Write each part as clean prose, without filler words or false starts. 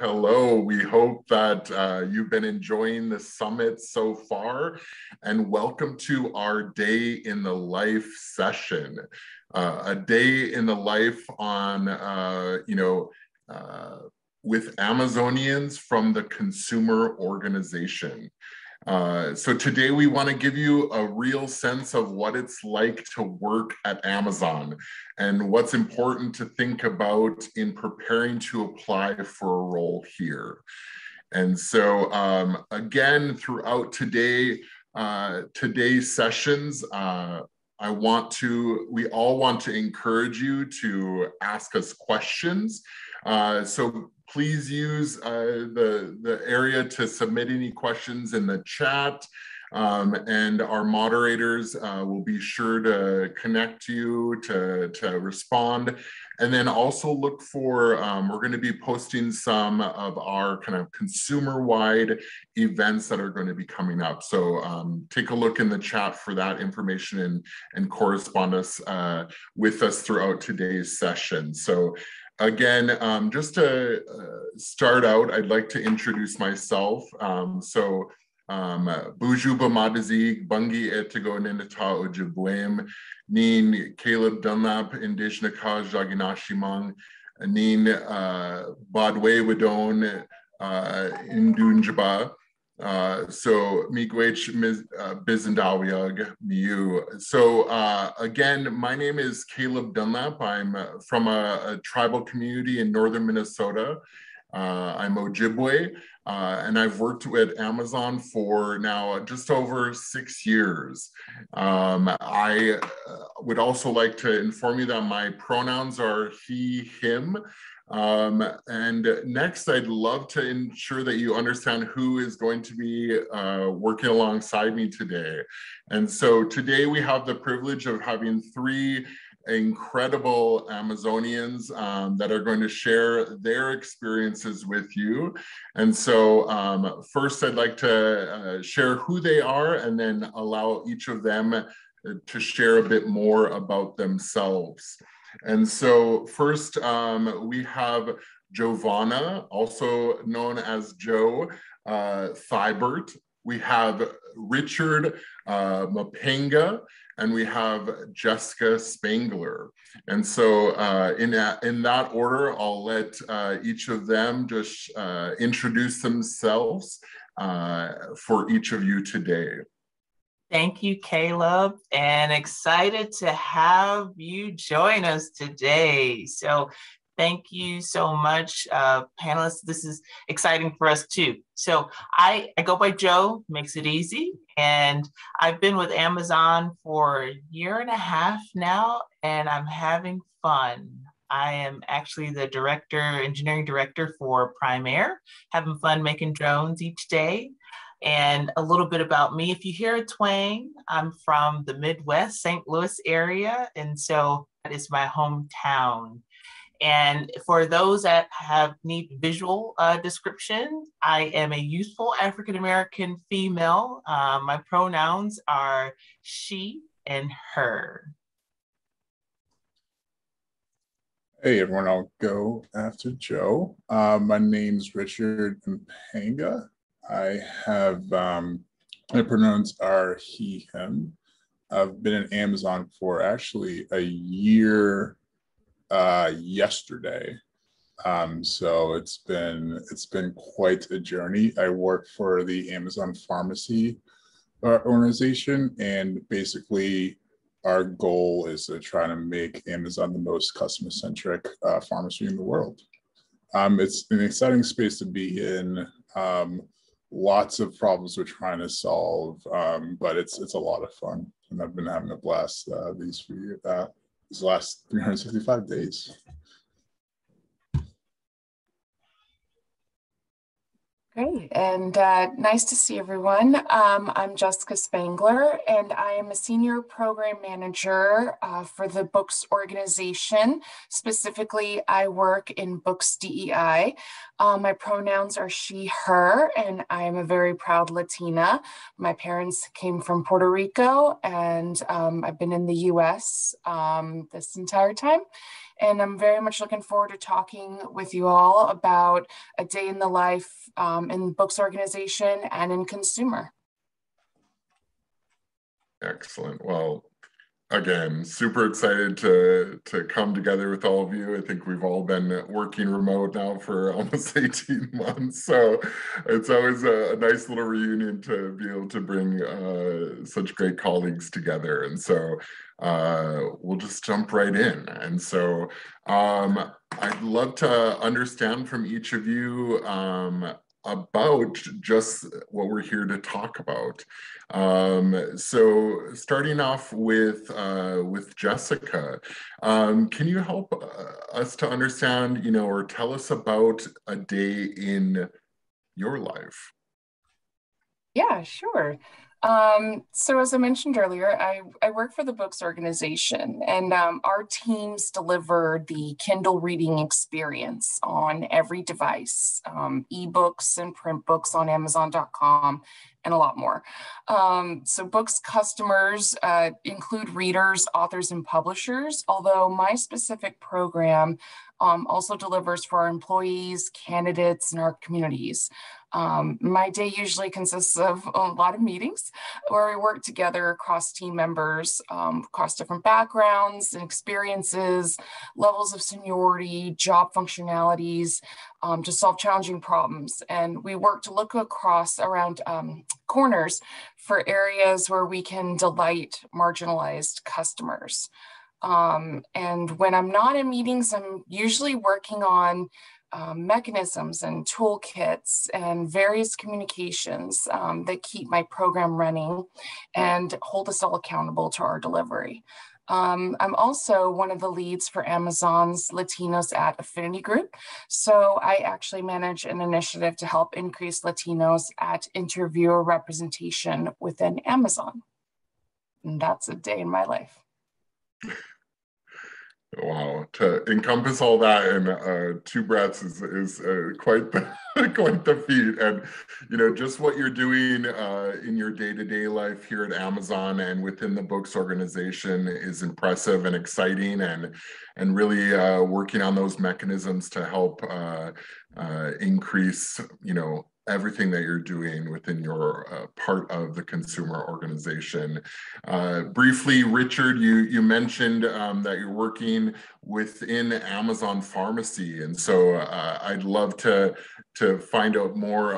hello. We hope that you've been enjoying the summit so far, and welcome to our Day in the Life session. A day in the life on, with Amazonians from the consumer organization. So today we want to give you a real sense of what it's like to work at Amazon and what's important to think about in preparing to apply for a role here. And so again, throughout today's sessions, we all want to encourage you to ask us questions. So please use the area to submit any questions in the chat, and our moderators will be sure to connect you to respond. And then also look for, we're going to be posting some of our kind of consumer-wide events that are going to be coming up. So take a look in the chat for that information and correspond with us throughout today's session. So again, just to start out, I'd like to introduce myself. Buju Bamadazi, Bungi Etigo Ninata Ojibwem, Nin Caleb Dunlap, Indigenous Jaginashimang, Nin Badwe Wadon, Indunjaba. So Miigwech Bizendawiag Miu. So again, my name is Caleb Dunlap. I'm from a tribal community in northern Minnesota. I'm Ojibwe, and I've worked with Amazon for now just over 6 years. I would also like to inform you that my pronouns are he, him. And next, I'd love to ensure that you understand who is going to be working alongside me today. And so today we have the privilege of having 3 incredible Amazonians that are going to share their experiences with you. And so first I'd like to share who they are and then allow each of them to share a bit more about themselves. And so first we have Giovanna, also known as Joe Thibert. We have Richard Mapenga, and we have Jessica Spangler. And so in that order, I'll let each of them just introduce themselves for each of you today. Thank you, Caleb, and excited to have you join us today. So thank you so much, panelists. This is exciting for us too. So I go by Joe, makes it easy. And I've been with Amazon for 1.5 years now, and I'm having fun. I am actually the engineering director for Prime Air, having fun making drones each day. And a little bit about me. If you hear a twang, I'm from the Midwest, St. Louis area. And so that is my hometown. And for those that need visual description, I am a youthful African-American female. My pronouns are she and her. Hey everyone, I'll go after Joe. My name's Richard Mpanga. I have, my pronouns are he, him. I've been in Amazon for actually 1 year yesterday. So it's been quite a journey. I work for the Amazon Pharmacy organization, and basically our goal is to try to make Amazon the most customer-centric pharmacy in the world. It's an exciting space to be in. Lots of problems we're trying to solve, but it's a lot of fun, and I've been having a blast these last 365 days. Great, and nice to see everyone. I'm Jessica Spangler, and I am a senior program manager for the Books organization. Specifically, I work in Books DEI. My pronouns are she, her, and I am a very proud Latina. My parents came from Puerto Rico, and I've been in the US this entire time. And I'm very much looking forward to talking with you all about a day in the life in books organization and in consumer. Excellent. Well, again, super excited to come together with all of you. I think we've all been working remote now for almost 18 months. So it's always a nice little reunion to be able to bring such great colleagues together. And so we'll just jump right in. And so I'd love to understand from each of you about just what we're here to talk about. So starting off with Jessica, can you help us to understand, or tell us about a day in your life? Yeah, sure. So as I mentioned earlier, I work for the Books organization, and our teams deliver the Kindle reading experience on every device, ebooks and print books on Amazon.com, and a lot more. So books customers include readers, authors, and publishers, although my specific program also delivers for our employees, candidates, and our communities. My day usually consists of a lot of meetings where we work together across team members, across different backgrounds and experiences, levels of seniority, job functionalities, to solve challenging problems. And we work to look across around corners for areas where we can delight marginalized customers. And when I'm not in meetings, I'm usually working on mechanisms and toolkits and various communications that keep my program running and hold us all accountable to our delivery. I'm also one of the leads for Amazon's Latinos at Affinity Group. So I actually manage an initiative to help increase Latinos at interviewer representation within Amazon. And that's a day in my life. Wow, to encompass all that in 2 breaths is quite the quite the feat. And just what you're doing in your day-to-day life here at Amazon and within the Books organization is impressive and exciting, and really working on those mechanisms to help increase everything that you're doing within your part of the consumer organization. Briefly, Richard, you mentioned that you're working within Amazon Pharmacy, and so I'd love to find out more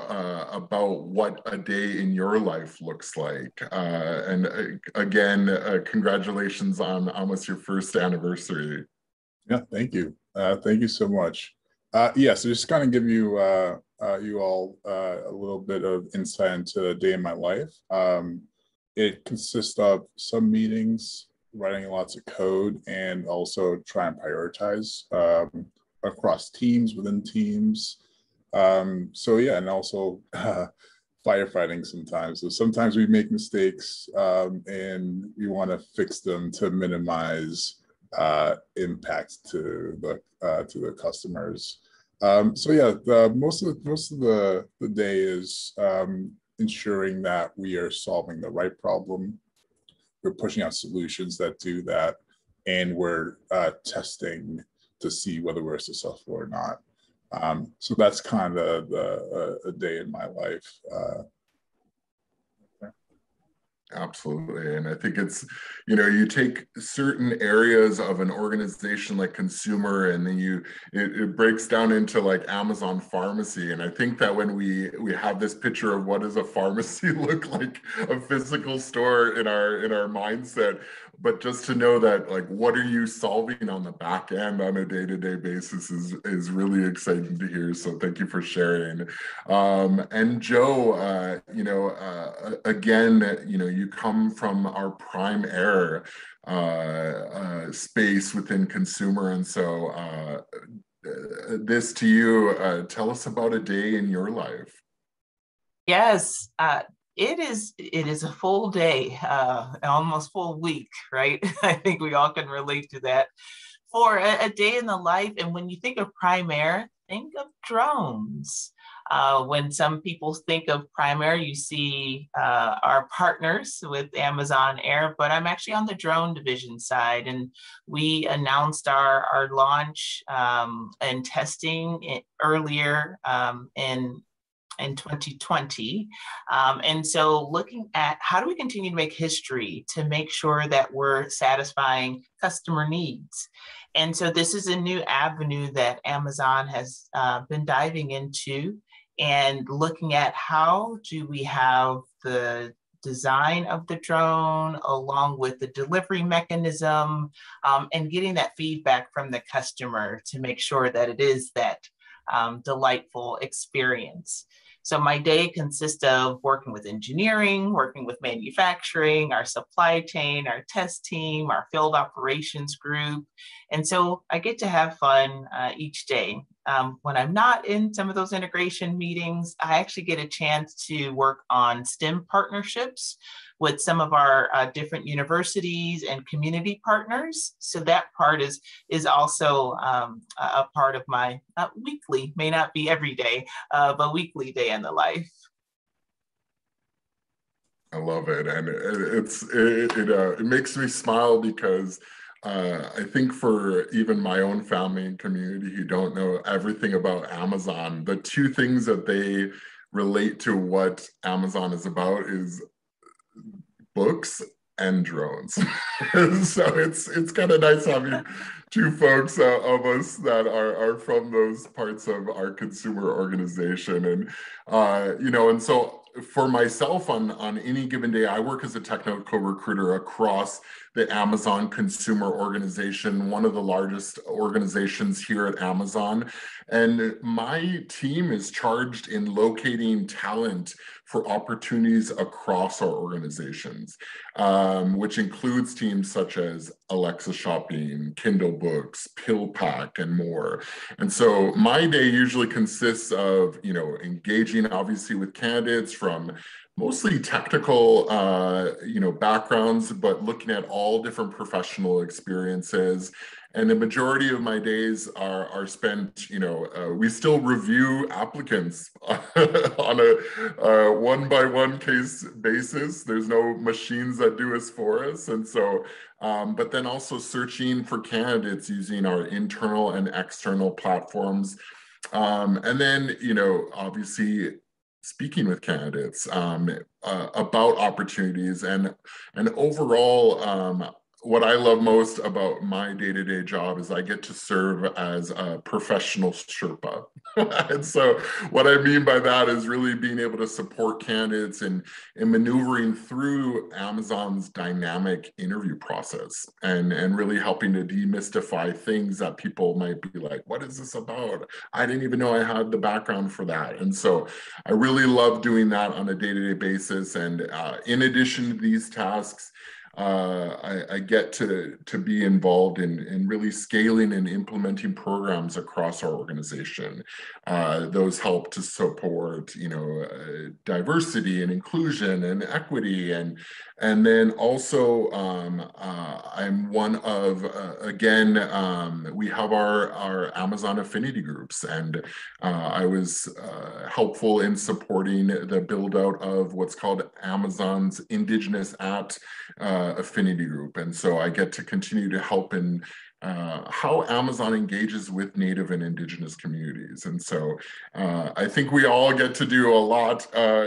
about what a day in your life looks like. And again, congratulations on almost your first anniversary. Yeah, thank you. Thank you so much. So just kind of give you you all a little bit of insight into a day in my life. It consists of some meetings, writing lots of code, and also try and prioritize across teams, within teams. And also firefighting sometimes. So sometimes we make mistakes and we want to fix them to minimize impact to the customers. Most of the day is ensuring that we are solving the right problem. We're pushing out solutions that do that, and we're testing to see whether we're successful or not. So that's kind of a day in my life. Absolutely. And I think it's, you take certain areas of an organization like consumer, and then it breaks down into like Amazon Pharmacy. And I think that when we have this picture of what does a pharmacy look like, a physical store in our mindset, but just to know that, like, what are you solving on the back end on a day-to-day basis is really exciting to hear. So thank you for sharing. And Joe, again, you come from our prime air space within consumer. And so this to you, tell us about a day in your life. Yes, it is a full day, almost full week, right? I think we all can relate to that. For a day in the life, and when you think of prime air, think of drones. When some people think of Prime Air, you see our partners with Amazon Air, but I'm actually on the drone division side. And we announced our launch and testing earlier in 2020. And so looking at how do we continue to make history to make sure that we're satisfying customer needs. And so this is a new avenue that Amazon has been diving into and looking at how do we have the design of the drone along with the delivery mechanism and getting that feedback from the customer to make sure that it is that delightful experience. So my day consists of working with engineering, working with manufacturing, our supply chain, our test team, our field operations group. And so I get to have fun each day. When I'm not in some of those integration meetings, I actually get a chance to work on STEM partnerships with some of our different universities and community partners. So that part is also a part of my weekly, may not be every day, but weekly day in the life. I love it. And it makes me smile because I think for even my own family and community who don't know everything about Amazon, the two things that they relate to what Amazon is about is books and drones. So it's kind of nice having two folks of us that are from those parts of our consumer organization. And you know, and so for myself on any given day, I work as a technical recruiter across the Amazon Consumer Organization, one of the largest organizations here at Amazon. And my team is charged in locating talent for opportunities across our organizations, which includes teams such as Alexa Shopping, Kindle Books, PillPack, and more. And so my day usually consists of, you know, engaging obviously with candidates from mostly technical, you know, backgrounds, but looking at all different professional experiences. And the majority of my days are spent, you know, we still review applicants on a one-by-one case basis. There's no machines that do this for us. And so, but then also searching for candidates using our internal and external platforms. And then, you know, obviously, speaking with candidates about opportunities and overall, what I love most about my day-to-day job is I get to serve as a professional Sherpa. And so what I mean by that is really being able to support candidates in maneuvering through Amazon's dynamic interview process and really helping to demystify things that people might be like, what is this about? I didn't even know I had the background for that. And so I really love doing that on a day-to-day basis. And in addition to these tasks, I get to be involved in really scaling and implementing programs across our organization. Those help to support, you know, diversity and inclusion and equity, and then also I'm one of again we have our Amazon affinity groups, and I was helpful in supporting the build out of what's called Amazon's Indigenous at affinity group. And so I get to continue to help in how Amazon engages with Native and Indigenous communities. And so I think we all get to do a lot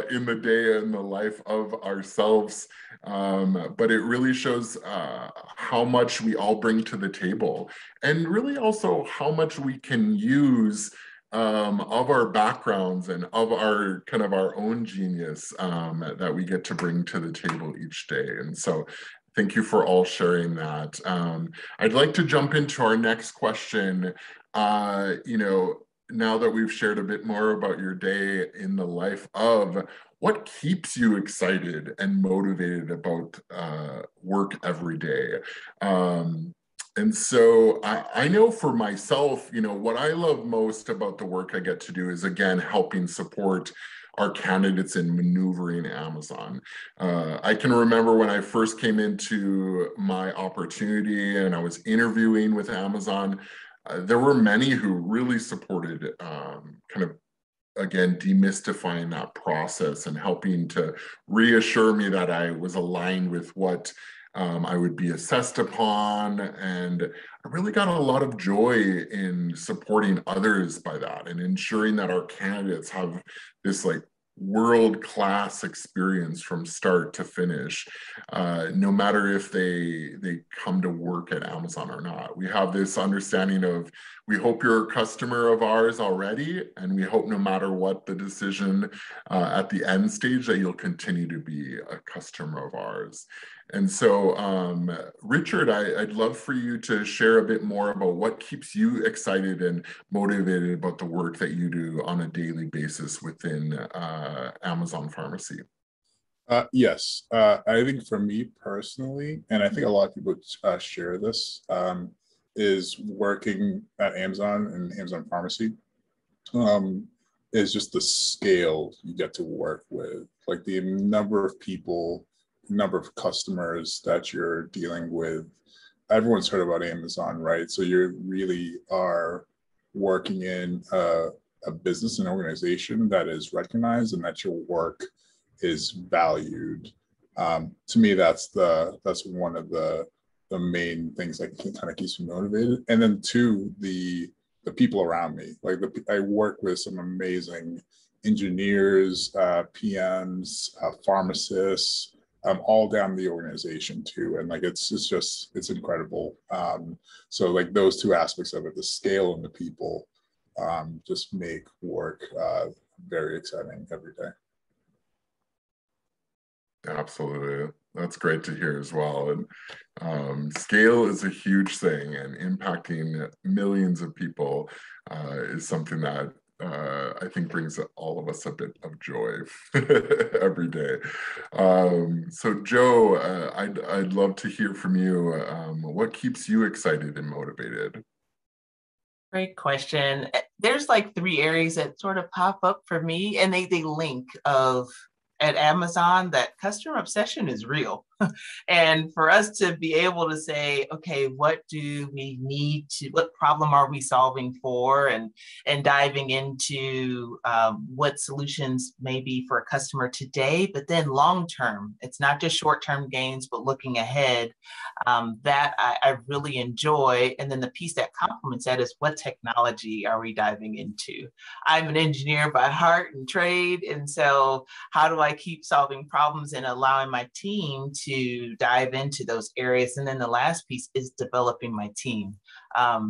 in the day and the life of ourselves, but it really shows how much we all bring to the table, and really also how much we can use of our backgrounds and of our kind of our own genius that we get to bring to the table each day. And so thank you for all sharing that. I'd like to jump into our next question. You know, now that we've shared a bit more about your day in the life of, what keeps you excited and motivated about work every day? And so I know for myself, you know, what I love most about the work I get to do is, again, helping support our candidates in maneuvering Amazon. I can remember when I first came into my opportunity and I was interviewing with Amazon, there were many who really supported kind of again, demystifying that process and helping to reassure me that I was aligned with what I would be assessed upon. And I really got a lot of joy in supporting others by that and ensuring that our candidates have this like world-class experience from start to finish, no matter if they come to work at Amazon or not. We have this understanding of, we hope you're a customer of ours already, and we hope no matter what the decision at the end stage that you'll continue to be a customer of ours. And so, Richard, I'd love for you to share a bit more about what keeps you excited and motivated about the work that you do on a daily basis within Amazon Pharmacy. Yes, I think for me personally, and I think a lot of people share this, is working at Amazon and Amazon Pharmacy is just the scale you get to work with, like the number of people, number of customers that you're dealing with. Everyone's heard about Amazon, right? So you really are working in a business and organization that is recognized and that your work is valued. To me, that's one of the main things that kind of keeps me motivated. And then two, the people around me. Like I work with some amazing engineers, PMs, pharmacists, all down the organization too. And like, it's incredible. So like those two aspects of it, the scale and the people, just make work very exciting every day. Absolutely. That's great to hear as well. And scale is a huge thing, and impacting millions of people is something that I think brings all of us a bit of joy every day. So Joe, I'd love to hear from you. What keeps you excited and motivated? Great question. There's like 3 areas that sort of pop up for me, and they link of at Amazon that customer obsession is real. And for us to be able to say, okay, what do we need to, what problem are we solving for, and diving into what solutions may be for a customer today, but then long-term, it's not just short-term gains, but looking ahead, that I really enjoy. And then the piece that complements that is, what technology are we diving into? I'm an engineer by heart and trade. And so how do I keep solving problems and allowing my team to dive into those areas? And then the last piece is developing my team.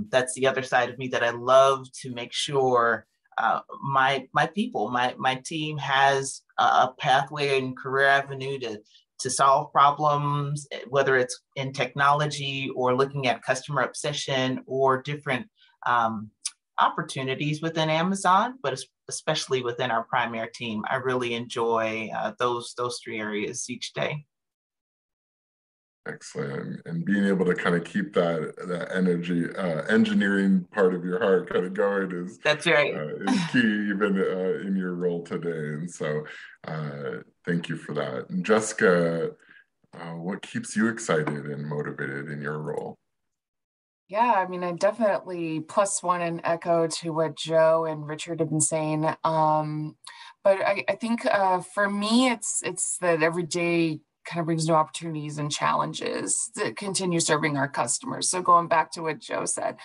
That's the other side of me that I love to make sure my people, my team has a pathway and career avenue to solve problems, whether it's in technology or looking at customer obsession or different opportunities within Amazon, but especially within our primary team. I really enjoy those 3 areas each day. Excellent. And being able to kind of keep that energy, engineering part of your heart kind of going is, that's right. Is key even in your role today. And so thank you for that. And Jessica, what keeps you excited and motivated in your role? Yeah, I mean, I definitely +1 and echo to what Joe and Richard have been saying. But I think for me, it's that every day kind of brings new opportunities and challenges to continue serving our customers. So going back to what Joe said,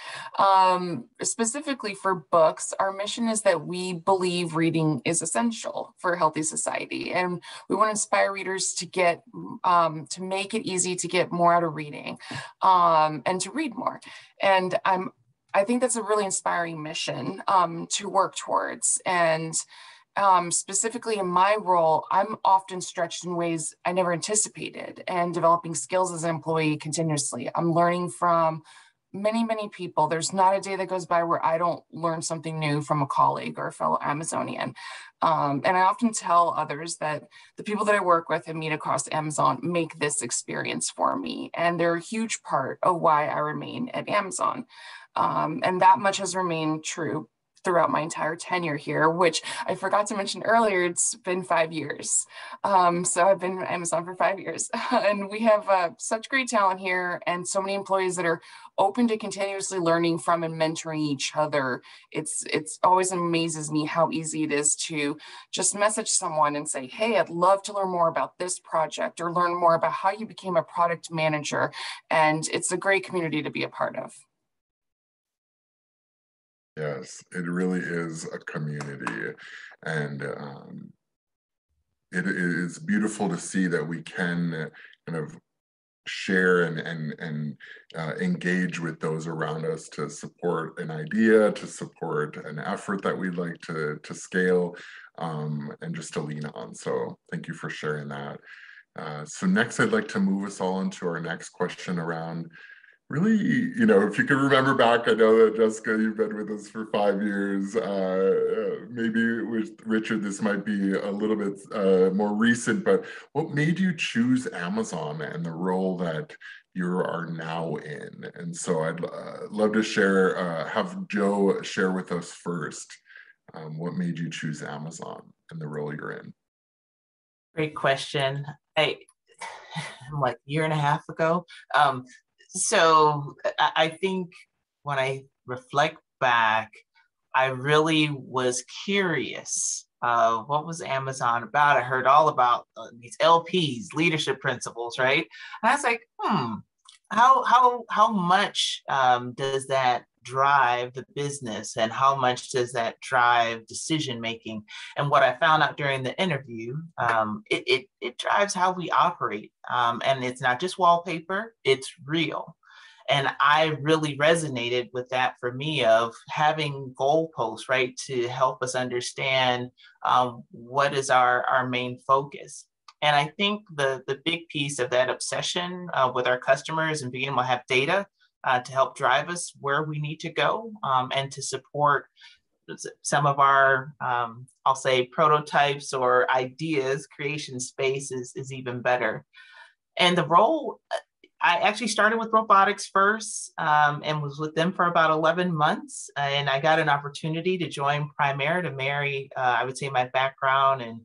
specifically for books, our mission is that we believe reading is essential for a healthy society. And we want to inspire readers to get, to make it easy to get more out of reading and to read more. And I think that's a really inspiring mission to work towards. And specifically in my role, I'm often stretched in ways I never anticipated and developing skills as an employee continuously. I'm learning from many, many people. There's not a day that goes by where I don't learn something new from a colleague or a fellow Amazonian. And I often tell others that the people that I work with and meet across Amazon make this experience for me. And they're a huge part of why I remain at Amazon. And that much has remained true throughout my entire tenure here, which I forgot to mention earlier, it's been 5 years. So I've been at Amazon for 5 years and we have such great talent here and so many employees that are open to continuously learning from and mentoring each other. It's always amazes me how easy it is to just message someone and say, hey, I'd love to learn more about this project or learn more about how you became a product manager. And it's a great community to be a part of. Yes, it really is a community, and it is beautiful to see that we can kind of share and engage with those around us to support an idea, to support an effort that we'd like to scale, and just to lean on. So thank you for sharing that. So next, I'd like to move us all into our next question around really, you know, if you can remember back, I know that Jessica, you've been with us for 5 years. Maybe with Richard, this might be a little bit more recent, but what made you choose Amazon and the role that you are now in? And so I'd love to share, have Joe share with us first, what made you choose Amazon and the role you're in? Great question. I'm like a year and a half ago. So I think when I reflect back, I really was curious. What was Amazon about? I heard all about these LPs, leadership principles, right? And I was like, how much does that drive the business, and how much does that drive decision making? And what I found out during the interview, it drives how we operate, and it's not just wallpaper; it's real. And I really resonated with that for me, of having goalposts, right, to help us understand what is our main focus. And I think the big piece of that obsession with our customers and being able to have data to help drive us where we need to go, and to support some of our, I'll say, prototypes or ideas, creation space is even better. And the role, I actually started with robotics first, and was with them for about 11 months. And I got an opportunity to join Primair to marry, I would say, my background in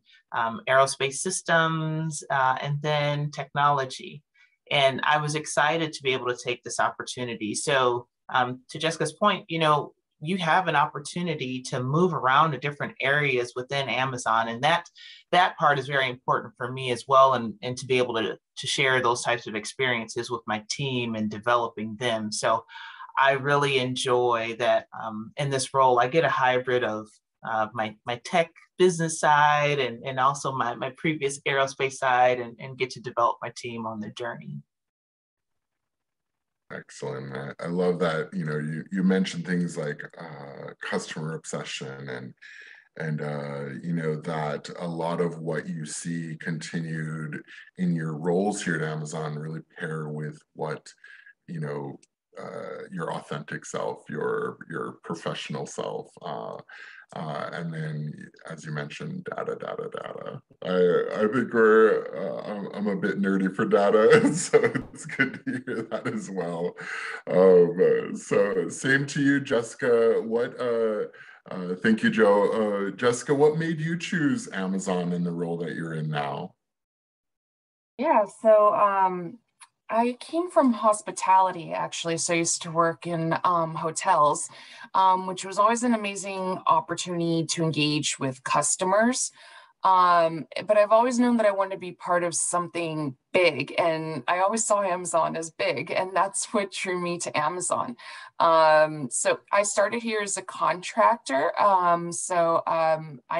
aerospace systems and then technology. And I was excited to be able to take this opportunity. So to Jessica's point, you know, you have an opportunity to move around to different areas within Amazon. And that part is very important for me as well. And to be able to share those types of experiences with my team and developing them. So I really enjoy that in this role, I get a hybrid of my tech business side and also my previous aerospace side, and get to develop my team on the journey. Excellent. I love that, you know, you mentioned things like customer obsession and you know, that a lot of what you see continued in your roles here at Amazon really pair with what, you know, your authentic self, your professional self. And then, as you mentioned, data. I think I'm a bit nerdy for data, so it's good to hear that as well. So same to you, Jessica. Thank you, Joe. Jessica, what made you choose Amazon in the role that you're in now? Yeah, so I came from hospitality, actually. So I used to work in hotels, which was always an amazing opportunity to engage with customers. But I've always known that I wanted to be part of something big, and I always saw Amazon as big, and that's what drew me to Amazon. So I started here as a contractor. I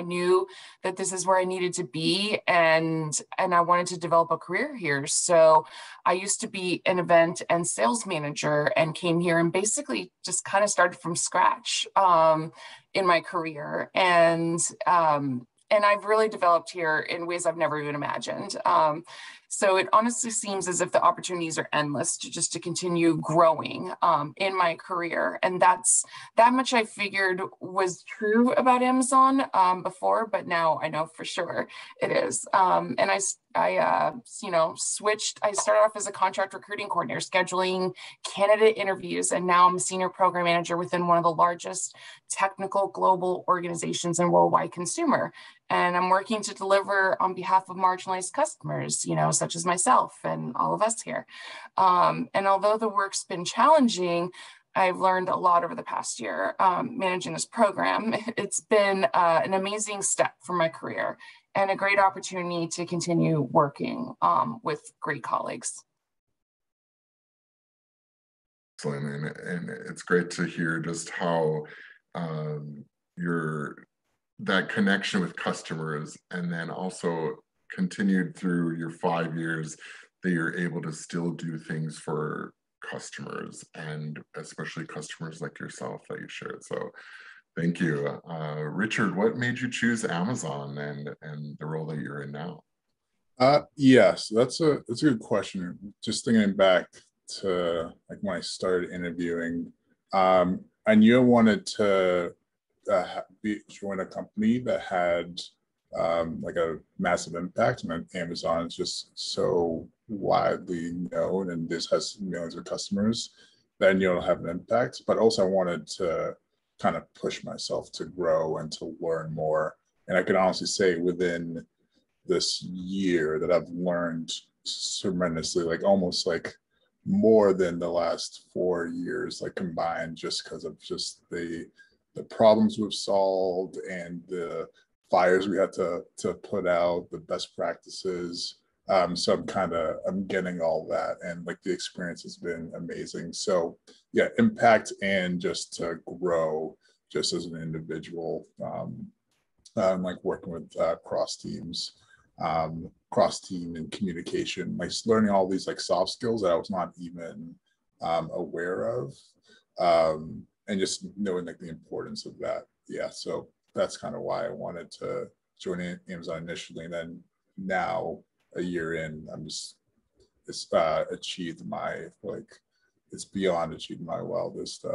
knew that this is where I needed to be, and I wanted to develop a career here. So I used to be an event and sales manager and came here and basically just kind of started from scratch in my career. And I've really developed here in ways I've never even imagined. So it honestly seems as if the opportunities are endless to continue growing in my career. And that much I figured was true about Amazon before, but now I know for sure it is. And switched. I started off as a contract recruiting coordinator, scheduling candidate interviews, and now I'm a senior program manager within one of the largest technical global organizations in worldwide consumer. And I'm working to deliver on behalf of marginalized customers, such as myself and all of us here. And although the work's been challenging, I've learned a lot over the past year managing this program. It's been an amazing step for my career and a great opportunity to continue working with great colleagues. Excellent, and it's great to hear just how that connection with customers, and then also continued through your 5 years that you're able to still do things for customers, and especially customers like yourself that you shared. So thank you. Richard, what made you choose Amazon and the role that you're in now? Yes, that's a good question. Just thinking back to like when I started interviewing, I knew I wanted to join a company that had like a massive impact. And Amazon is just so widely known, and this has millions of customers that I knew it'll have an impact. But also I wanted to kind of push myself to grow and to learn more. And I can honestly say within this year that I've learned tremendously, like almost like more than the last 4 years, like combined, just because of just the problems we've solved and the fires we had to put out, the best practices. So I'm getting all that, and like the experience has been amazing. So yeah, impact and just to grow just as an individual. Like working with cross team and communication, like learning all these like soft skills that I was not even aware of, and just knowing like the importance of that. Yeah, so that's kind of why I wanted to join Amazon initially, and then now a year in, it's achieved my it's beyond achieved my wildest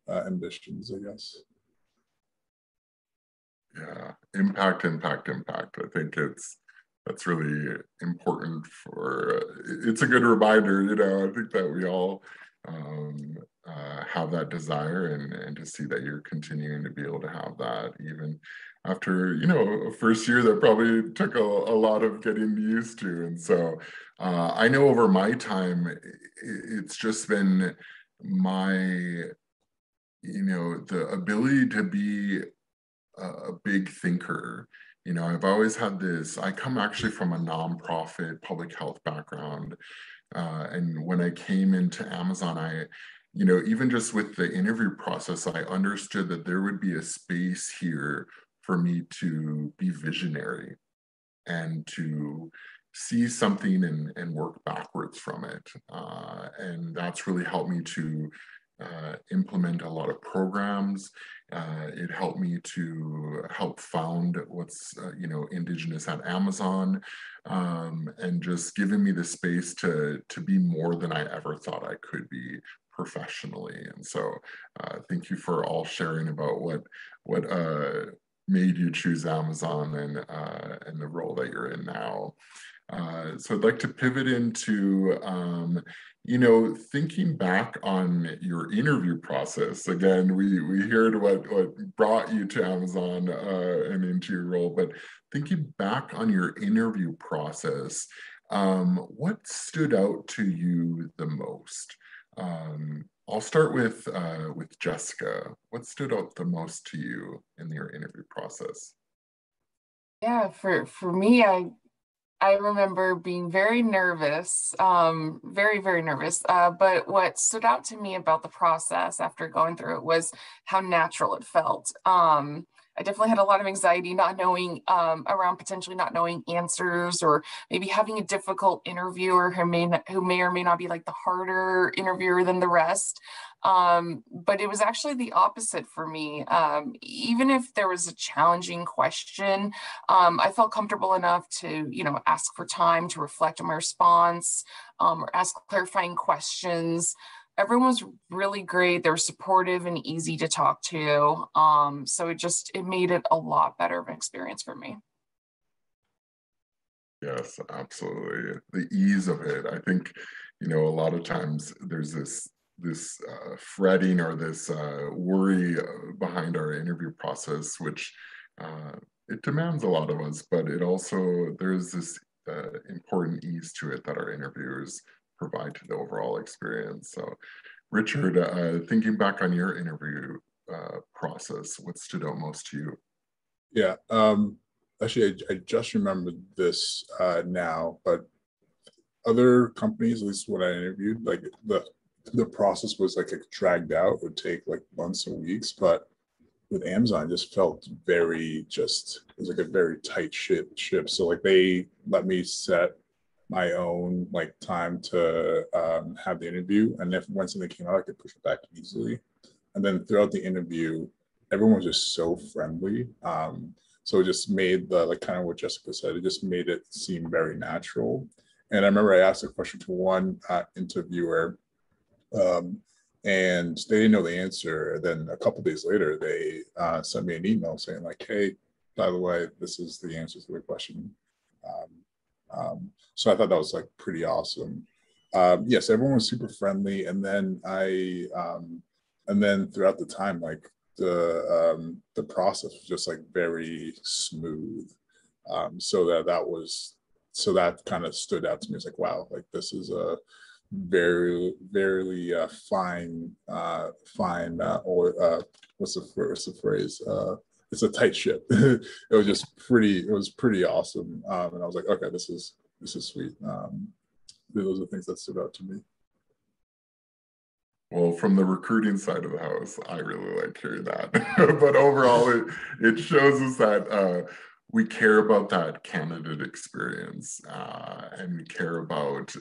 ambitions, I guess. Yeah, impact. I think that's really important it's a good reminder, I think that we all have that desire, and to see that you're continuing to be able to have that even after, a first year that probably took a lot of getting used to. And so I know over my time, it's just been the ability to be a big thinker. I've always had this, I come actually from a nonprofit public health background. And when I came into Amazon, even just with the interview process, I understood that there would be a space here for me to be visionary and to see something and work backwards from it. And that's really helped me to implement a lot of programs. It helped me to help found what's Indigenous at Amazon, and just giving me the space to be more than I ever thought I could be professionally. And so thank you for all sharing about what made you choose Amazon and the role that you're in now. So I'd like to pivot into, thinking back on your interview process. Again, we heard what brought you to Amazon and into your role, but thinking back on your interview process, what stood out to you the most? I'll start with Jessica. What stood out the most to you in your interview process? Yeah, for me, I remember being very nervous, very, very nervous. But what stood out to me about the process after going through it was how natural it felt. I definitely had a lot of anxiety, not knowing around potentially not knowing answers, or maybe having a difficult interviewer who may or may not be like the harder interviewer than the rest. But it was actually the opposite for me. Even if there was a challenging question, I felt comfortable enough to, ask for time to reflect on my response, or ask clarifying questions. Everyone was really great. They were supportive and easy to talk to. So it made it a lot better of an experience for me. Yes, absolutely. The ease of it. I think, you know, a lot of times there's this fretting or this worry behind our interview process, which it demands a lot of us, but it also, there's this important ease to it that our interviewers provide to the overall experience. So Richard, thinking back on your interview process, what stood out most to you? Yeah, actually, I just remembered this now, but other companies, at least when I interviewed, like the process was like dragged out, it would take like months or weeks, but with Amazon, it just felt very it was like a very tight ship. So like they let me set my own like time to have the interview, and if when something came out, I could push it back easily. And then throughout the interview, everyone was just so friendly. So it just made the, like kind of what Jessica said, it just made it seem very natural. And I remember I asked a question to one interviewer, and they didn't know the answer. And then a couple of days later, they sent me an email saying like, "Hey, by the way, this is the answer to the question." So I thought that was like pretty awesome. Yes, everyone was super friendly, and then and then throughout the time, like the process was just like very smooth. So that kind of stood out to me. It's like, wow, like this is a very fine or what's the phrase? It's a tight ship. It was pretty awesome. And I was like, okay, this is sweet. Those are things that stood out to me. Well, from the recruiting side of the house, I really like hearing that. But overall, it shows us that we care about that candidate experience, and we care about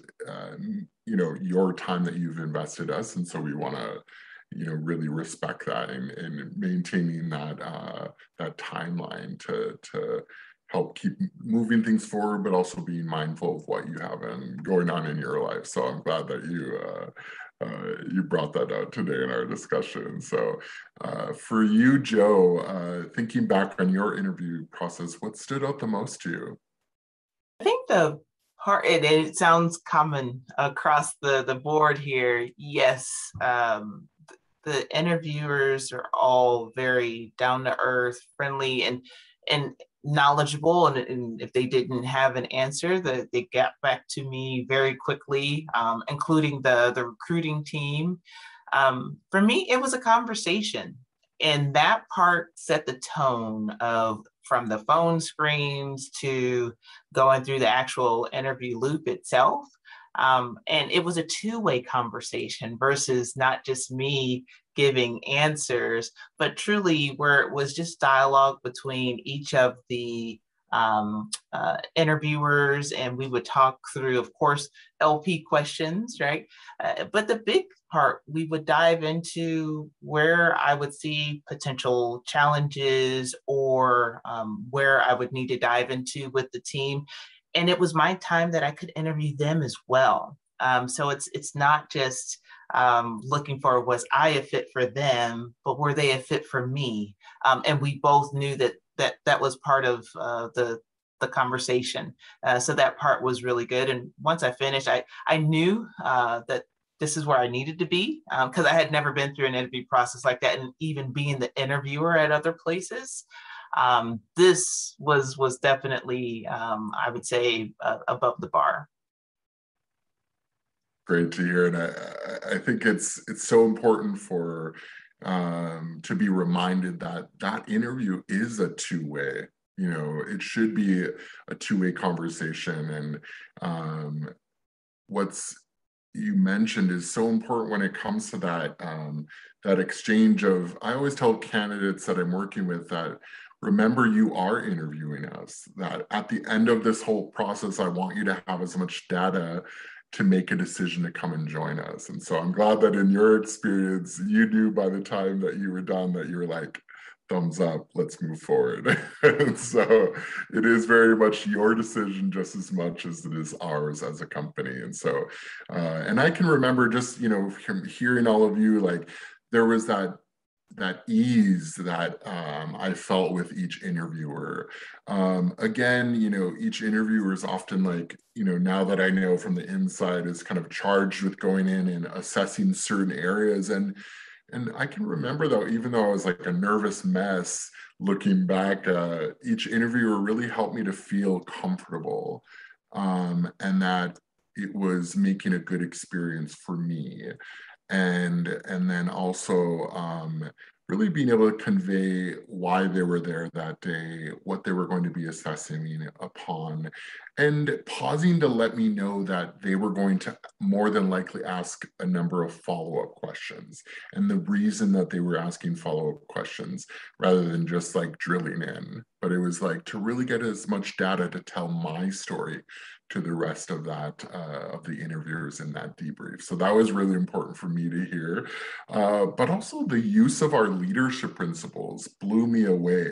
you know, your time that you've invested us, and so we want to, you know, really respect that and maintaining that that timeline to help keep moving things forward, but also being mindful of what you have going on in your life. So I'm glad that you brought that out today in our discussion. So for you, Joe, thinking back on your interview process, what stood out the most to you? I think the part, it sounds common across the board here. Yes, the interviewers are all very down to earth, friendly, and knowledgeable. And if they didn't have an answer, they got back to me very quickly, including the recruiting team. For me, it was a conversation. And that part set the tone of from the phone screens to going through the actual interview loop itself. And it was a two-way conversation versus not just me giving answers, but truly where it was just dialogue between each of the interviewers, and we would talk through, of course, LP questions, right? But the big part, we would dive into where I would see potential challenges or where I would need to dive into with the team. And it was my time that I could interview them as well. So it's not just looking for, was I a fit for them, but were they a fit for me? And we both knew that was part of the conversation. So that part was really good. And once I finished, I knew that this is where I needed to be, because I had never been through an interview process like that. And even being the interviewer at other places, this was definitely, I would say, above the bar. Great to hear. And I think it's so important for to be reminded that that interview is a two-way. You know, it should be a two-way conversation. And what's you mentioned is so important when it comes to that that exchange of, I always tell candidates that I'm working with that, remember, you are interviewing us, that at the end of this whole process, I want you to have as much data to make a decision to come and join us. And so I'm glad that in your experience, you knew by the time that you were done that you were like, thumbs up, let's move forward. And so it is very much your decision just as much as it is ours as a company. And so, and I can remember just, you know, from hearing all of you, like there was that that ease that I felt with each interviewer. Again, you know, each interviewer is often like, you know, now that I know from the inside, is kind of charged with going in and assessing certain areas. And I can remember though, even though I was like a nervous mess, looking back, each interviewer really helped me to feel comfortable, and that it was making a good experience for me. And then also really being able to convey why they were there that day, what they were going to be assessing upon, and pausing to let me know that they were going to more than likely ask a number of follow-up questions, and the reason that they were asking follow-up questions rather than just like drilling in. But it was like to really get as much data to tell my story to the rest of that of the interviewers in that debrief. So that was really important for me to hear. But also the use of our leadership principles blew me away.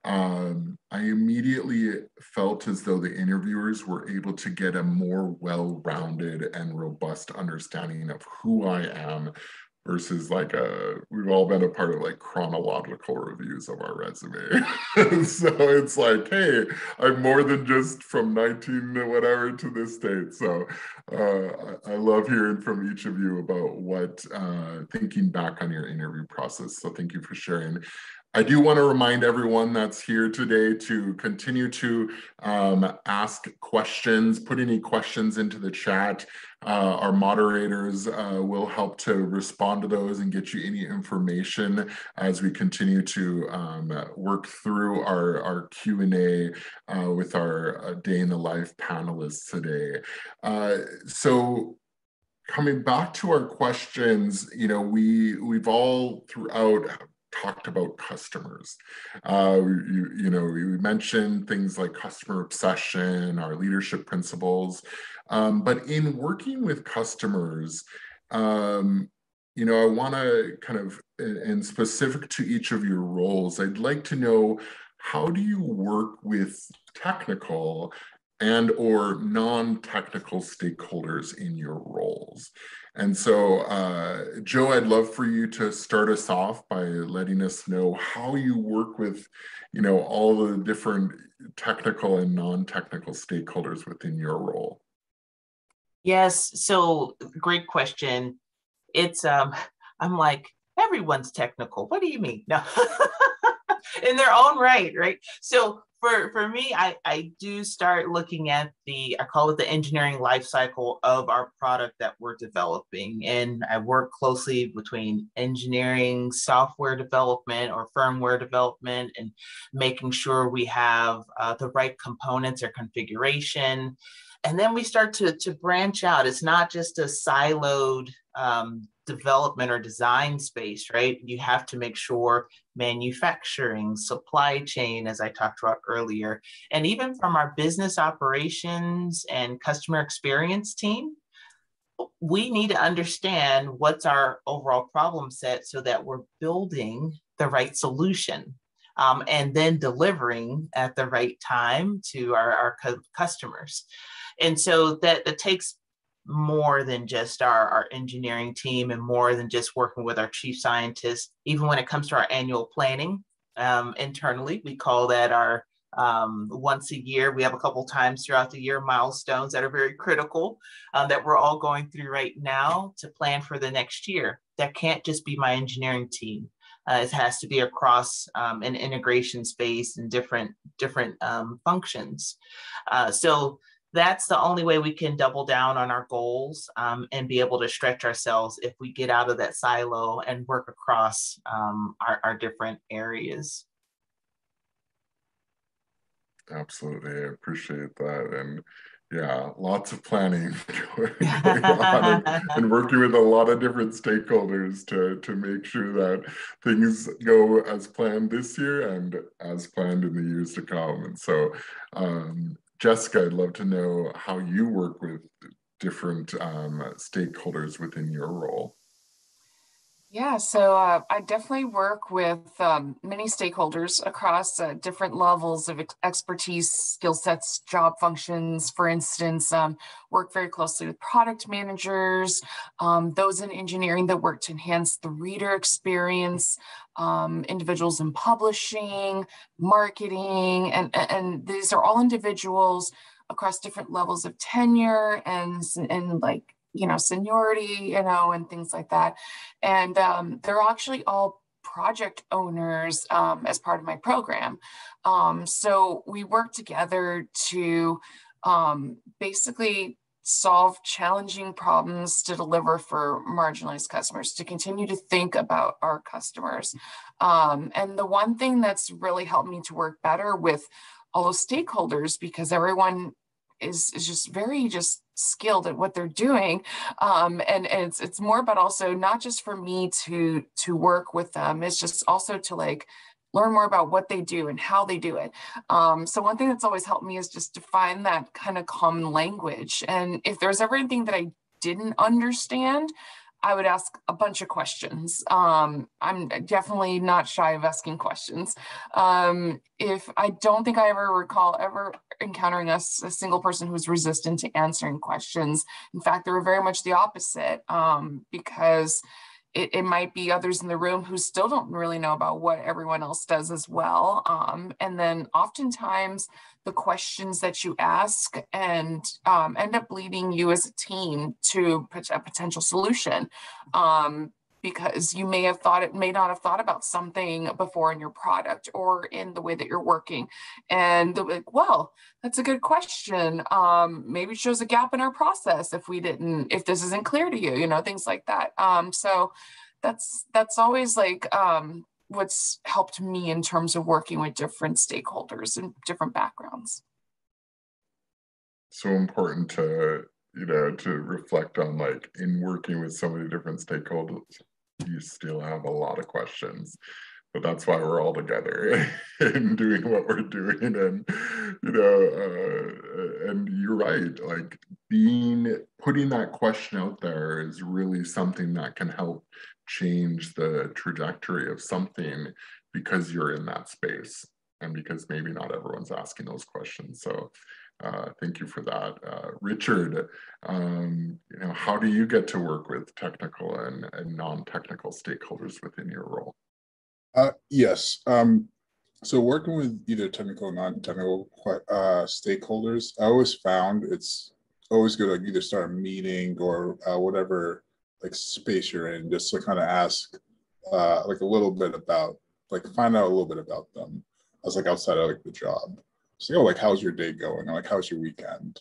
I immediately felt as though the interviewers were able to get a more well-rounded and robust understanding of who I am, versus like we've all been a part of like chronological reviews of our resume. So it's like, hey, I'm more than just from 19 whatever to this date. So I love hearing from each of you about what, thinking back on your interview process. So thank you for sharing. I do want to remind everyone that's here today to continue to ask questions, put any questions into the chat. Our moderators will help to respond to those and get you any information as we continue to work through our Q&A with our Day in the Life panelists today. So coming back to our questions, you know, we've all throughout talked about customers. You know, we mentioned things like customer obsession, our leadership principles, but in working with customers, you know, I want to kind of, and specific to each of your roles, I'd like to know, how do you work with technical and or non-technical stakeholders in your roles? And so, Joe, I'd love for you to start us off by letting us know how you work with, you know, all the different technical and non-technical stakeholders within your role. Yes, so great question. It's, I'm like, everyone's technical. What do you mean? No, in their own right? So for me, I do start looking at I call it the engineering life cycle of our product that we're developing. And I work closely between engineering, software development or firmware development, and making sure we have the right components or configuration. And then we start to branch out. It's not just a siloed development or design space, right? You have to make sure manufacturing, supply chain, as I talked about earlier, and even from our business operations and customer experience team, we need to understand what's our overall problem set so that we're building the right solution, and then delivering at the right time to our customers. And so that takes more than just our engineering team and more than just working with our chief scientist. Even when it comes to our annual planning internally, we call that our once a year. We have a couple times throughout the year milestones that are very critical that we're all going through right now to plan for the next year. That can't just be my engineering team. It has to be across an integration space and different functions. So that's the only way we can double down on our goals and be able to stretch ourselves if we get out of that silo and work across our different areas. Absolutely, I appreciate that. And yeah, lots of planning going on and working with a lot of different stakeholders to make sure that things go as planned this year and as planned in the years to come. And so, Jessica, I'd love to know how you work with different stakeholders within your role. Yeah, so I definitely work with many stakeholders across different levels of expertise, skill sets, job functions. For instance, work very closely with product managers, those in engineering that work to enhance the reader experience, individuals in publishing, marketing, and these are all individuals across different levels of tenure and like, seniority, and things like that. And they're actually all project owners as part of my program. So we work together to basically solve challenging problems to deliver for marginalized customers, to continue to think about our customers. And the one thing that's really helped me to work better with all those stakeholders, because everyone is just very skilled at what they're doing, and it's more about also not just for me to work with them, it's just also to like learn more about what they do and how they do it. So one thing that's always helped me is just to find that kind of common language, and if there's ever anything that I didn't understand, I would ask a bunch of questions. I'm definitely not shy of asking questions. If I don't think I ever recall ever encountering a single person who's resistant to answering questions. In fact, they were very much the opposite, because it might be others in the room who still don't really know about what everyone else does as well. And then oftentimes the questions that you ask and end up leading you as a team to a potential solution. Because you may not have thought about something before in your product or in the way that you're working. And they're like, well, that's a good question. Maybe it shows a gap in our process if this isn't clear to you, things like that. So that's always like what's helped me in terms of working with different stakeholders and different backgrounds. So important to reflect on, like, in working with so many different stakeholders, you still have a lot of questions, but that's why we're all together and doing what we're doing. And and you're right, like putting that question out there is really something that can help change the trajectory of something, because you're in that space and because maybe not everyone's asking those questions. So thank you for that. Richard, how do you get to work with technical and non-technical stakeholders within your role? Yes. So working with either technical or non-technical stakeholders, I always found it's always good to like either start a meeting or whatever like space you're in, just to kind of ask like a little bit about, like find out a little bit about them as like outside of like the job. So, like, how's your day going? Or like, how's your weekend?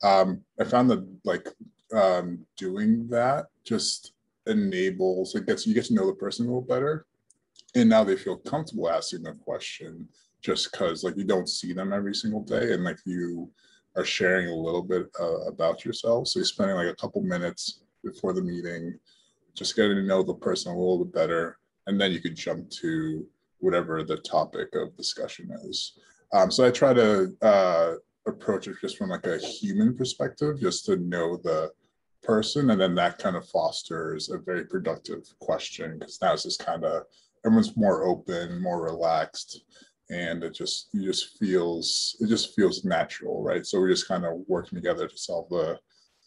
I found that like doing that just enables, you get to know the person a little better. And now they feel comfortable asking the question, just because like you don't see them every single day, and like you are sharing a little bit about yourself. So you're spending like a couple minutes before the meeting, just getting to know the person a little bit better, and then you could jump to whatever the topic of discussion is. So I try to approach it just from like a human perspective, just to know the person, and then that kind of fosters a very productive question, because now it's just kind of everyone's more open, more relaxed, and it just feels natural, right? So we're just kind of working together to solve the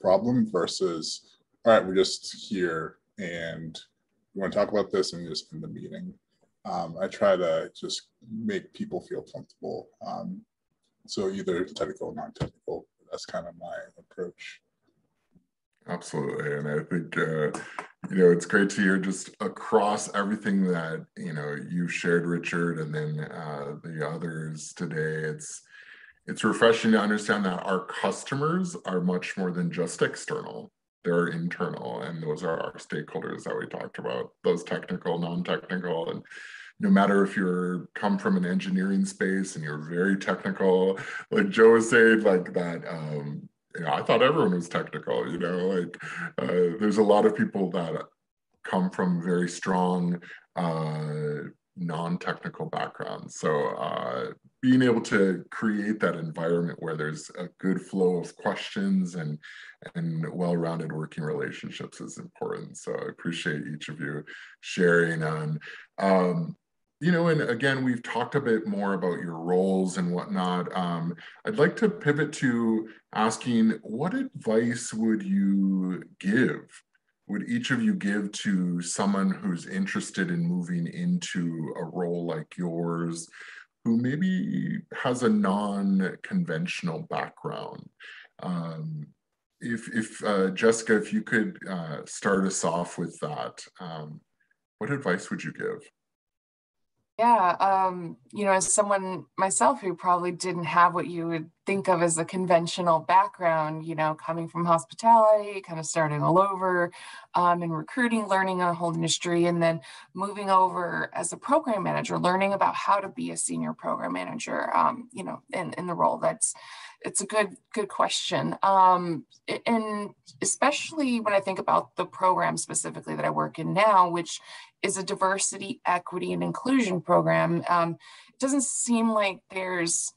problem versus, all right, we're just here and we want to talk about this and just end the meeting. I try to just make people feel comfortable. So either technical or non-technical, that's kind of my approach. Absolutely. And I think, it's great to hear just across everything that, you shared, Richard, and then the others today. It's refreshing to understand that our customers are much more than just external. They're internal, and those are our stakeholders that we talked about, those technical, non-technical. And no matter if you're come from an engineering space and you're very technical, like Joe was saying, like that, I thought everyone was technical, there's a lot of people that come from very strong non-technical backgrounds. So being able to create that environment where there's a good flow of questions and well-rounded working relationships is important. So I appreciate each of you sharing on, you know, and again, we've talked a bit more about your roles and whatnot. I'd like to pivot to asking, what advice would you give? Would each of you give to someone who's interested in moving into a role like yours, who maybe has a non-conventional background? If Jessica, if you could start us off with that, what advice would you give? Yeah, you know, as someone myself who probably didn't have what you would think of as a conventional background, you know, coming from hospitality, kind of starting all over in recruiting, learning a whole industry, and then moving over as a program manager, learning about how to be a senior program manager, you know, in the role. It's a good question. And especially when I think about the program specifically that I work in now, which is a diversity, equity, and inclusion program. It doesn't seem like there's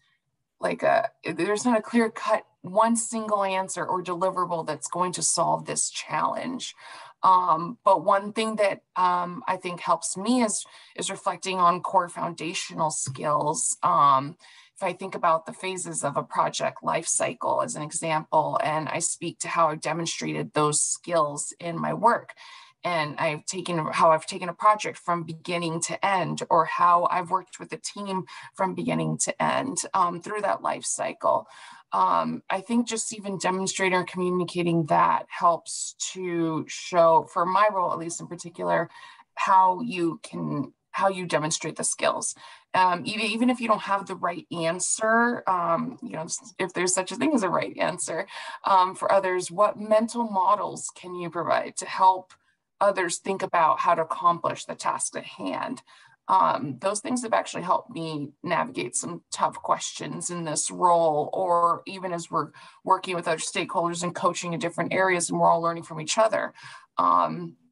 not a clear cut, one single answer or deliverable that's going to solve this challenge. But one thing that I think helps me is reflecting on core foundational skills. If I think about the phases of a project life cycle as an example, and I speak to how I've demonstrated those skills in my work, and how I've taken a project from beginning to end, or how I've worked with a team from beginning to end through that life cycle. I think just even demonstrating or communicating that helps to show, for my role at least in particular, how you demonstrate the skills. Even if you don't have the right answer, you know, if there's such a thing as a right answer for others, what mental models can you provide to help others think about how to accomplish the task at hand? Those things have actually helped me navigate some tough questions in this role, or even as we're working with other stakeholders and coaching in different areas, and we're all learning from each other.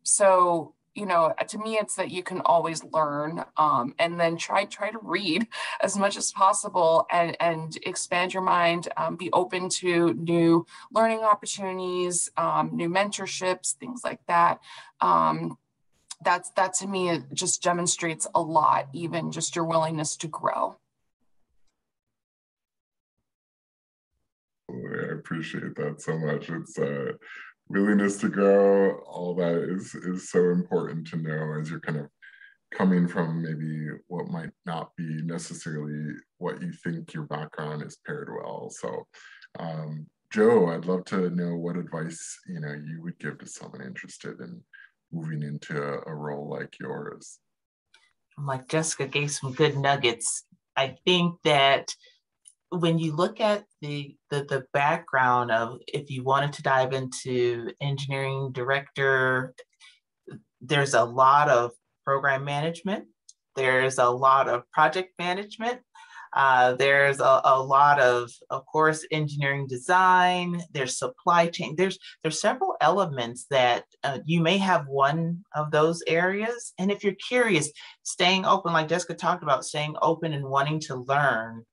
So, you know, to me, it's that you can always learn, and then try to read as much as possible and expand your mind, be open to new learning opportunities, new mentorships, things like that. That to me, it just demonstrates a lot, even just your willingness to grow. I appreciate that so much. It's willingness to grow, all that is so important to know as you're kind of coming from maybe what might not be necessarily what you think your background is paired well. So Joe, I'd love to know what advice, you know, you would give to someone interested in moving into a role like yours. Like Jessica gave some good nuggets. I think that when you look at the background of, if you wanted to dive into engineering director, there's a lot of program management, there's a lot of project management, there's a lot of course, engineering design, there's supply chain, there's several elements that you may have one of those areas. And if you're curious, staying open, like Jessica talked about, staying open and wanting to learn,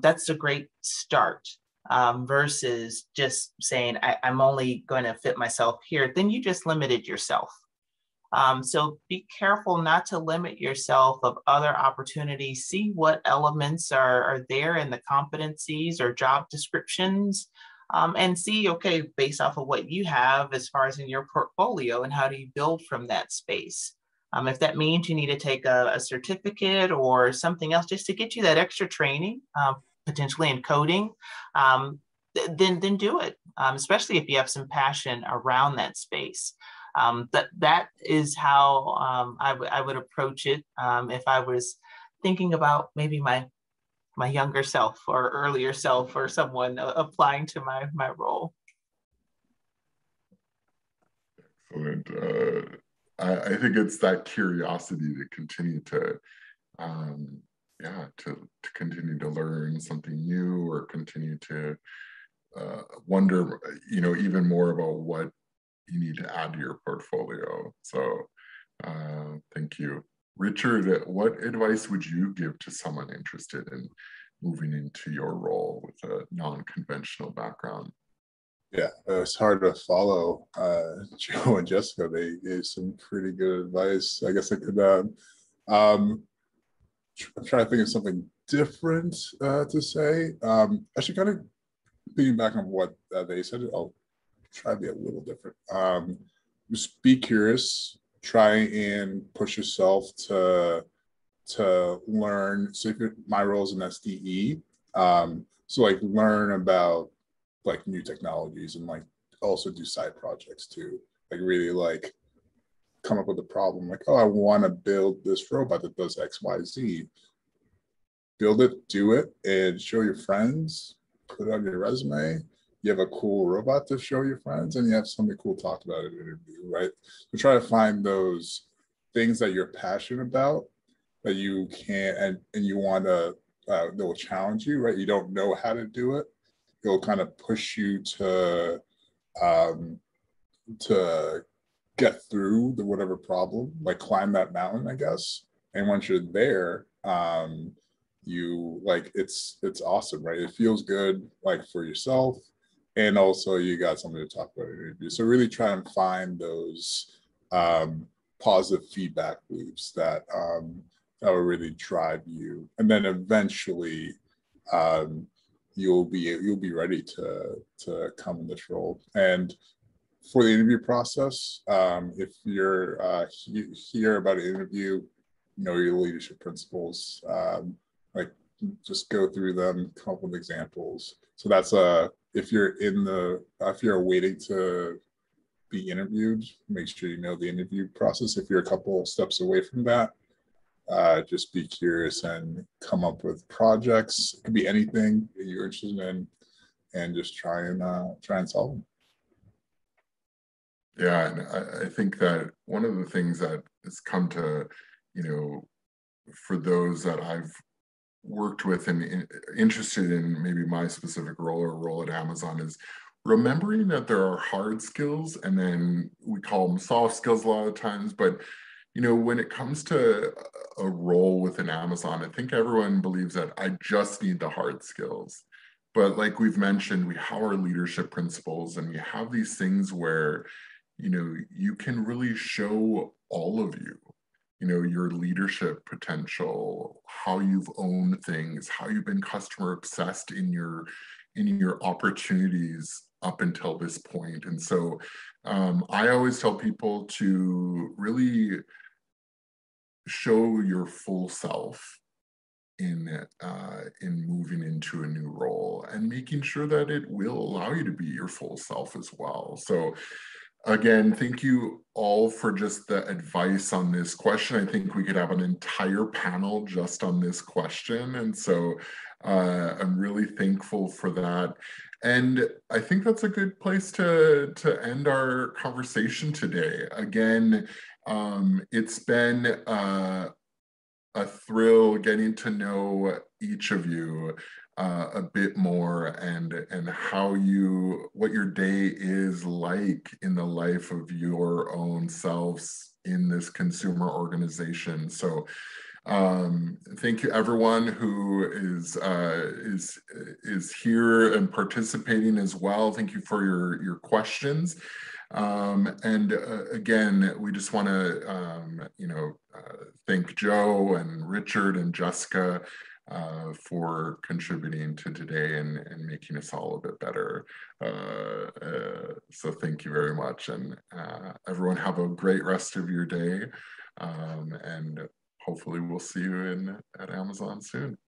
that's a great start, versus just saying, I'm only going to fit myself here. Then you just limited yourself. So be careful not to limit yourself of other opportunities. See what elements are there in the competencies or job descriptions, and see, okay, based off of what you have as far as in your portfolio, and how do you build from that space. If that means you need to take a certificate or something else just to get you that extra training, potentially in coding, then do it, especially if you have some passion around that space. That is how I would approach it if I was thinking about maybe my younger self or earlier self, or someone applying to my role. Excellent. I think it's that curiosity to continue to continue to learn something new, or continue to wonder, you know, even more about what you need to add to your portfolio. So thank you. Richard, what advice would you give to someone interested in moving into your role with a non-conventional background? Yeah, it's hard to follow Joe and Jessica. They gave some pretty good advice. I guess I could, I'm trying to think of something different to say. Actually, kind of thinking back on what they said, I'll try to be a little different. Just be curious, try and push yourself to learn. So if my role is an SDE, so like learn about like new technologies and like also do side projects too. Like really like come up with a problem. Like, oh, I want to build this robot that does X, Y, Z. Build it, do it, and show your friends. Put it on your resume. You have a cool robot to show your friends, and you have something cool to talk about in an interview, right? So try to find those things that you're passionate about that you can and you want to that will challenge you, right? You don't know how to do it. It'll kind of push you to get through the whatever problem, like climb that mountain, I guess. And once you're there, you like it's awesome, right? It feels good, like for yourself, and also you got something to talk about in an interview. So really try and find those positive feedback loops that that will really drive you, and then eventually you'll be ready to come in this role. And for the interview process, if you're hear about an interview, know your leadership principles, like just go through them, come up with examples. So that's if you're if you're waiting to be interviewed, make sure you know the interview process. If you're a couple steps away from that, just be curious and come up with projects. It could be anything that you're interested in, and just try and solve them. Yeah, and I think that one of the things that has come to, for those that I've worked with and interested in maybe my specific role or role at Amazon is remembering that there are hard skills, and then we call them soft skills a lot of times. But when it comes to a role within Amazon, I think everyone believes that I just need the hard skills. But like we've mentioned, we have our leadership principles, and we have these things where you can really show all of your leadership potential, how you've owned things, how you've been customer obsessed in your opportunities up until this point. And so I always tell people to really show your full self in moving into a new role, and making sure that it will allow you to be your full self as well. So again, thank you all for just the advice on this question. I think we could have an entire panel just on this question. And so I'm really thankful for that. And I think that's a good place to end our conversation today. Again, it's been a thrill getting to know each of you a bit more, and what your day is like in the life of your own selves in this consumer organization. So thank you everyone who is here and participating as well. Thank you for your questions. And again, we just want to thank Joe and Richard and Jessica for contributing to today and making us all a bit better. So thank you very much, and everyone have a great rest of your day, and hopefully we'll see you at Amazon soon.